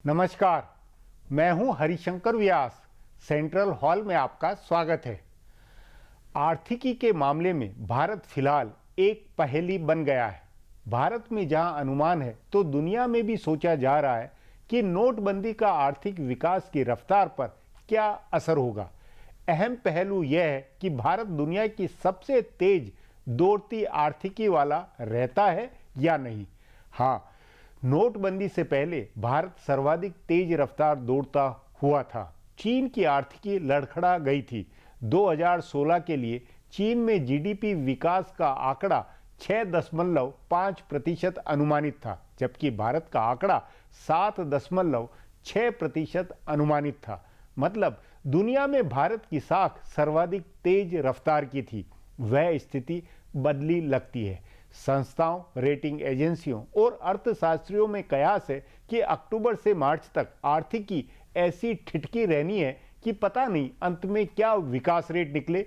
नमस्कार, मैं हूं हरिशंकर व्यास। सेंट्रल हॉल में आपका स्वागत है। आर्थिकी के मामले में भारत फिलहाल एक पहेली बन गया है। भारत में जहां अनुमान है तो दुनिया में भी सोचा जा रहा है कि नोटबंदी का आर्थिक विकास की रफ्तार पर क्या असर होगा। अहम पहलू यह है कि भारत दुनिया की सबसे तेज दौड़ती आर्थिकी वाला रहता है या नहीं। हाँ, नोटबंदी से पहले भारत सर्वाधिक तेज रफ्तार दौड़ता हुआ था। चीन की आर्थिकी लड़खड़ा गई थी। 2016 के लिए चीन में जीडीपी विकास का आंकड़ा 6.5% अनुमानित था, जबकि भारत का आंकड़ा 7.6% अनुमानित था। मतलब दुनिया में भारत की साख सर्वाधिक तेज रफ्तार की थी। वह स्थिति बदली लगती है। संस्थाओं, रेटिंग एजेंसियों और अर्थशास्त्रियों में कयास है कि अक्टूबर से मार्च तक आर्थिकी ऐसी ठिठकी रहनी है कि पता नहीं अंत में क्या विकास रेट निकले।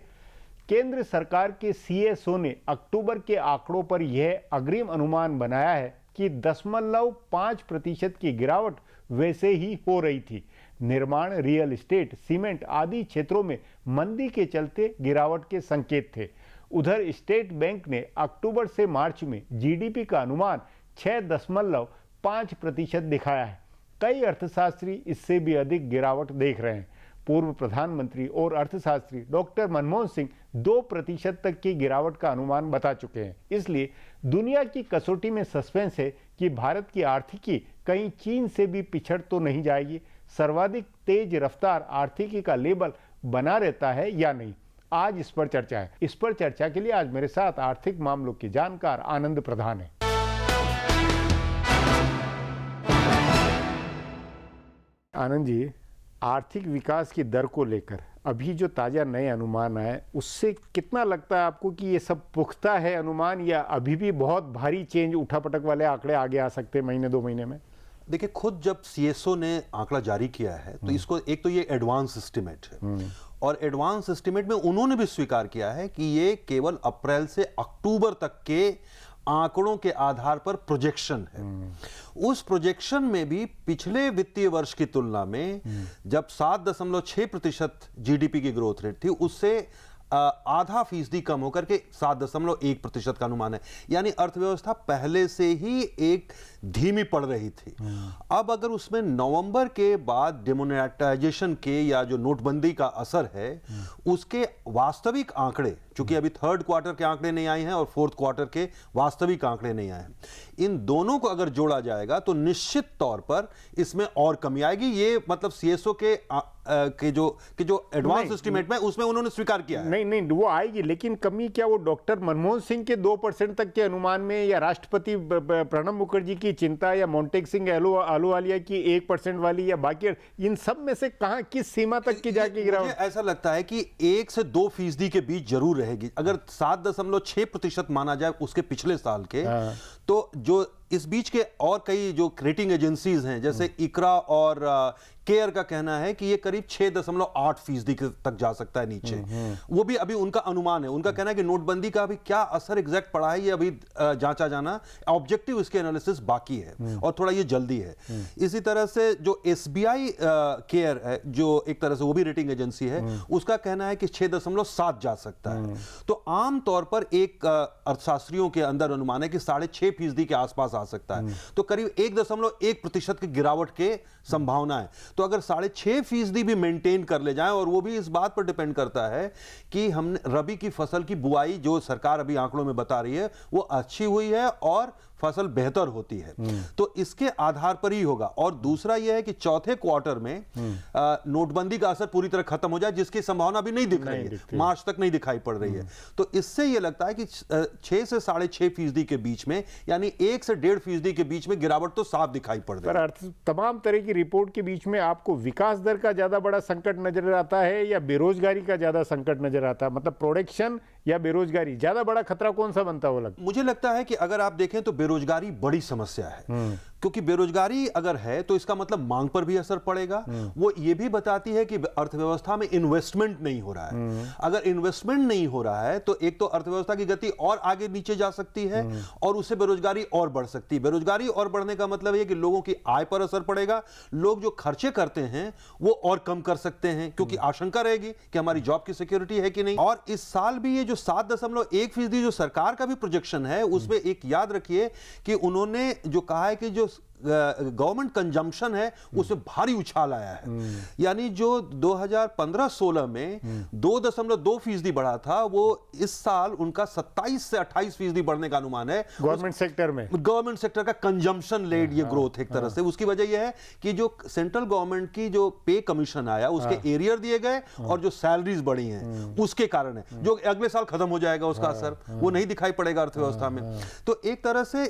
केंद्र सरकार के सीएसओ ने अक्टूबर के आंकड़ों पर यह अग्रिम अनुमान बनाया है कि 0.5% की गिरावट वैसे ही हो रही थी। निर्माण, रियल एस्टेट, सीमेंट आदि क्षेत्रों में मंदी के चलते गिरावट के संकेत थे। उधर स्टेट बैंक ने अक्टूबर से मार्च में जीडीपी का अनुमान 6.5% दिखाया है। कई अर्थशास्त्री इससे भी अधिक गिरावट देख रहे हैं। पूर्व प्रधानमंत्री और अर्थशास्त्री डॉक्टर मनमोहन सिंह 2% तक की गिरावट का अनुमान बता चुके हैं। इसलिए दुनिया की कसौटी में सस्पेंस है कि भारत की आर्थिकी कहीं चीन से भी पिछड़ तो नहीं जाएगी। सर्वाधिक तेज रफ्तार आर्थिकी का लेबल बना रहता है या नहीं, आज इस पर चर्चा है। इस पर चर्चा के लिए आज मेरे साथ आर्थिक मामलों के जानकार आनंद प्रधान हैं। आनंद जी, आर्थिक विकास की दर को लेकर अभी जो ताजा नए अनुमान आए, उससे कितना लगता है आपको कि ये सब पुख्ता है अनुमान, या अभी भी बहुत भारी चेंज, उठापटक वाले आंकड़े आगे आ सकते हैं महीने 2 महीने में? देखिए, खुद जब सीएसओ ने आंकड़ा जारी किया है तो इसको एक तो ये एडवांस एस्टिमेट है, और एडवांस एस्टिमेट में उन्होंने भी स्वीकार किया है कि ये केवल अप्रैल से अक्टूबर तक के आंकड़ों के आधार पर प्रोजेक्शन है। उस प्रोजेक्शन में भी पिछले वित्तीय वर्ष की तुलना में जब 7.6% जीडीपी की ग्रोथ रेट थी, उससे आधा फीसदी कम होकर के 7.1% का अनुमान है। यानी अर्थव्यवस्था पहले से ही एक धीमी पड़ रही थी। अब अगर उसमें नवंबर के बाद डिमोनेटाइजेशन के या जो नोटबंदी का असर है, उसके वास्तविक आंकड़े, चूंकि अभी थर्ड क्वार्टर के आंकड़े नहीं आए हैं और फोर्थ क्वार्टर के वास्तविक आंकड़े नहीं आए हैं, इन दोनों को अगर जोड़ा जाएगा तो निश्चित तौर पर इसमें और कमी आएगी। ये मतलब सीएसओ के जो एडवांस एस्टिमेट में उसमें उन्होंने स्वीकार किया है। नहीं, वो आएगी, लेकिन कमी क्या वो डॉक्टर मनमोहन सिंह के 2% तक के अनुमान में, या राष्ट्रपति प्रणब मुखर्जी की चिंता, या मोंटेक सिंह अहलूवालिया की 1% वाली, या बाकी इन सब में से कहां किस सीमा तक की जाके गिरावट? ऐसा लगता है कि 1 से 2% के बीच जरूर रहेगी। अगर 7.6% माना जाए उसके पिछले साल के, तो जो इस बीच के और कई जो रेटिंग एजेंसीज हैं जैसे इकरा और केयर का कहना है कि ये करीब 6.8% तक जा सकता है नीचे। वो भी अभी उनका अनुमान है। उनका कहना है कि नोटबंदी का अभी क्या असर एग्जैक्ट पड़ा है ये अभी जांचा जाना, ऑब्जेक्टिव इसके एनालिसिस बाकी है और थोड़ा ये जल्दी है। इसी तरह से जो एसबीआई केयर है, जो एक तरह से वो भी रेटिंग एजेंसी है, उसका कहना है कि 6.7 जा सकता है। तो आमतौर पर एक अर्थशास्त्रियों के अंदर अनुमान है कि 6.5% के आसपास आ सकता है। तो करीब 1.1% की गिरावट के संभावना है। तो अगर 6.5% भी मेंटेन कर ले जाएं, और वो भी इस बात पर डिपेंड करता है कि हमने रबी की फसल की बुआई, जो सरकार अभी आंकड़ों में बता रही है, वो अच्छी हुई है और फसल बेहतर होती है, तो इसके आधार पर ही होगा। और दूसरा यह है कि चौथे क्वार्टर में नोटबंदी का असर पूरी तरह खत्म हो जाए, जिसकी संभावना भी नहीं दिख रही है, मार्च तक नहीं दिखाई पड़ रही है। तो इससे यह लगता है कि 6 से 6.5% के बीच में, यानी 1 से 1.5% के बीच में गिरावट तो साफ दिखाई पड़ रही है। तमाम तरह की रिपोर्ट के बीच में आपको विकास दर का ज्यादा बड़ा संकट नजर आता है या बेरोजगारी का ज्यादा संकट नजर आता है? मतलब प्रोडक्शन या बेरोजगारी, ज्यादा बड़ा खतरा कौन सा बनता है वो लगता मुझे लगता है कि अगर आप देखें तो बेरोजगारी बड़ी समस्या है, क्योंकि बेरोजगारी अगर है तो इसका मतलब मांग पर भी असर पड़ेगा। वो ये भी बताती है कि अर्थव्यवस्था में इन्वेस्टमेंट नहीं हो रहा है। अगर इन्वेस्टमेंट नहीं हो रहा है तो एक तो अर्थव्यवस्था की गति और आगे नीचे जा सकती है और उससे बेरोजगारी और बढ़ सकती है। बेरोजगारी और बढ़ने का मतलब है कि लोगों की आय पर असर पड़ेगा, लोग जो खर्चे करते हैं वो और कम कर सकते हैं, क्योंकि आशंका रहेगी कि हमारी जॉब की सिक्योरिटी है कि नहीं। और इस साल भी ये जो 7.1% जो सरकार का भी प्रोजेक्शन है, उसमें एक याद रखिए कि उन्होंने जो कहा है कि जो गवर्नमेंट कंजम्पशन है उसमें भारी उछाल आया है। यानी जो 2015-16 में 2.2% बढ़ा था, वो इस साल उनका 27 से 28% बढ़ने का अनुमान है। गवर्नमेंट सेक्टर में, गवर्नमेंट सेक्टर का कंजम्पशन लेड ये ग्रोथ एक तरह से। उसकी वजह यह है कि जो सेंट्रल गवर्नमेंट की जो पे कमीशन आया उसके एरियर दिए गए और जो सैलरीज बढ़ी हैं उसके कारण है, जो अगले साल खत्म हो जाएगा उसका असर, वो नहीं दिखाई पड़ेगा अर्थव्यवस्था में। तो एक तरह से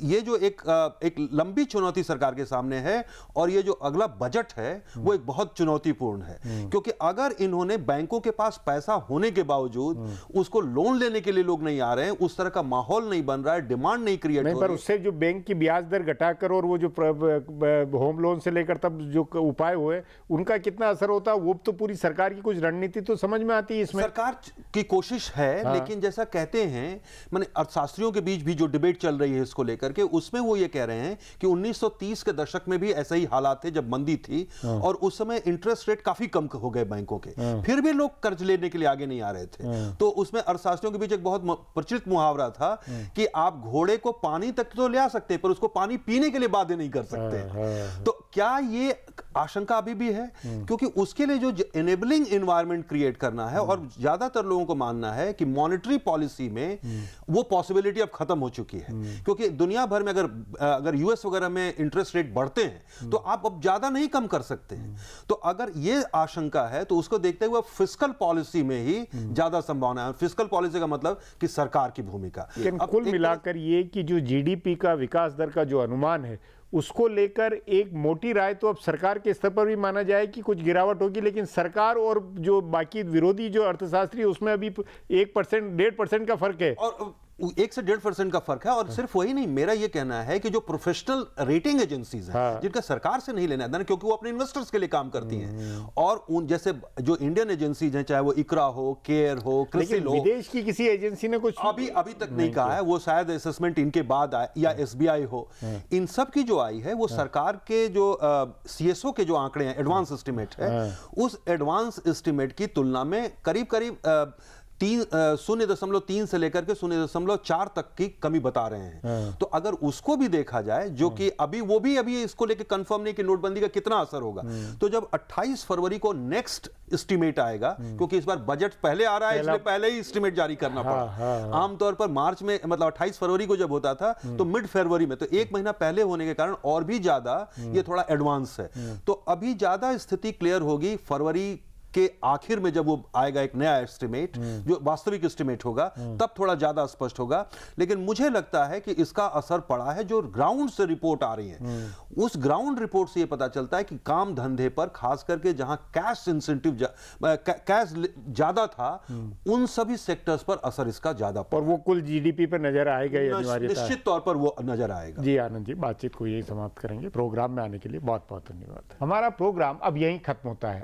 ये जो एक लंबी चुनौती सरकार के सामने है, और ये जो अगला बजट है वो एक बहुत चुनौतीपूर्ण है, क्योंकि अगर इन्होंने बैंकों के पास पैसा होने के बावजूद उसको लोन लेने के लिए लोग नहीं आ रहे हैं, उस तरह का माहौल नहीं बन रहा है, डिमांड नहीं क्रिएट हो रही है। पर उससे जो बैंक की ब्याज दर घटाकर और वो जो होम लोन से लेकर तब जो उपाय हुए उनका कितना असर होता है, वो तो पूरी सरकार की कुछ रणनीति तो समझ में आती है इसमें। सरकार की कोशिश है, लेकिन जैसा कहते हैं, माने अर्थशास्त्रियों के बीच भी जो डिबेट चल रही है इसको लेकर के, उसमें वो ये कह रहे हैं कि 1930 के दशक में भी ऐसे ही हालात थे जब मंदी थी, और उस समय इंटरेस्ट रेट काफी कम हो गए बैंकों के, फिर भी लोग कर्ज लेने के लिए आगे नहीं आ रहे थे। तो उसमें अर्थशास्त्रियों के बीच एक बहुत प्रचलित मुहावरा था कि आप घोड़े को पानी तक तो ले आ सकते हैं, पर उसको पानी पीने के लिए बाध्य नहीं कर सकते। तो क्या ये आशंका अभी भी है? क्योंकि उसके लिए जो एनेबलिंग एनवायरनमेंट क्रिएट करना है, और ज्यादातर लोगों को मानना है कि मॉनेटरी पॉलिसी में वो पॉसिबिलिटी अब खत्म हो चुकी है, क्योंकि दुनिया भर में अगर यूएस वगैरह में इंटरेस्ट रेट बढ़ते हैं तो आप अब ज्यादा नहीं कम कर सकते हैं। तो अगर ये आशंका है तो उसको देखते हुए फिस्कल पॉलिसी में ही ज्यादा संभावना है। फिस्कल पॉलिसी का मतलब कि सरकार की भूमिका। कुल मिलाकर ये कि जो जीडीपी का विकास दर का जो अनुमान है उसको लेकर एक मोटी राय तो अब सरकार के स्तर पर भी माना जाए कि कुछ गिरावट होगी, लेकिन सरकार और जो बाकी विरोधी जो अर्थशास्त्री उसमें अभी 1%, 1.5% का फर्क है, और 1 से 1.5% का फर्क है। और सिर्फ वही नहीं, मेरा ये कहना है कि जो प्रोफेशनल रेटिंग एजेंसीज हैं, जिनका सरकार से नहीं लेना है, क्योंकि वो अपने इन्वेस्टर्स के लिए काम करती हैं, और उन जैसे जो इंडियन एजेंसीज हैं, चाहे वो इकरा हो, केयर हो, क्रिसिल हो, विदेश की किसी एजेंसी ने कुछ अभी तक नहीं कहा है। वो शायद असेसमेंट इनके बाद आए, या एसबीआई हो, इन सब की जो आई है वो सरकार के जो सीएसओ के जो आंकड़े हैं, एडवांस एस्टिमेट है, उस एडवांस एस्टिमेट की तुलना में करीब करीब 0.3 से लेकर के 0.4 तक की कमी बता रहे हैं। तो अगर उसको भी देखा जाए, जो कि अभी इसको लेकर कंफर्म नहीं कि नोटबंदी का कितना असर होगा, तो जब 28 फरवरी को नेक्स्ट एस्टिमेट आएगा, क्योंकि इस बार बजट पहले आ रहा है, इसलिए पहले ही एस्टिमेट जारी करना पड़ा। आमतौर पर मार्च में, मतलब 28 फरवरी को जब होता था तो मिड फरवरी में, तो एक महीना पहले होने के कारण और भी ज्यादा ये थोड़ा एडवांस है। तो अभी ज्यादा स्थिति क्लियर होगी फरवरी के आखिर में, जब वो आएगा एक नया एस्टिमेट, जो वास्तविक एस्टिमेट होगा, तब थोड़ा ज्यादा स्पष्ट होगा। लेकिन मुझे लगता है कि इसका असर पड़ा है जो ग्राउंड से रिपोर्ट आ रही है। उस ग्राउंड रिपोर्ट से ये पता चलता है कि काम धंधे पर, खास करके जहां कैश इंसेंटिव, कैश ज्यादा था, उन सभी सेक्टर्स पर असर इसका ज्यादा पड़ा। और वो कुल जीडीपी पर नजर आएगा, निश्चित तौर पर वो नजर आएगा। जी आनंद जी, बातचीत को यही समाप्त करेंगे। प्रोग्राम में आने के लिए बहुत बहुत धन्यवाद। हमारा प्रोग्राम अब यहीं खत्म होता है।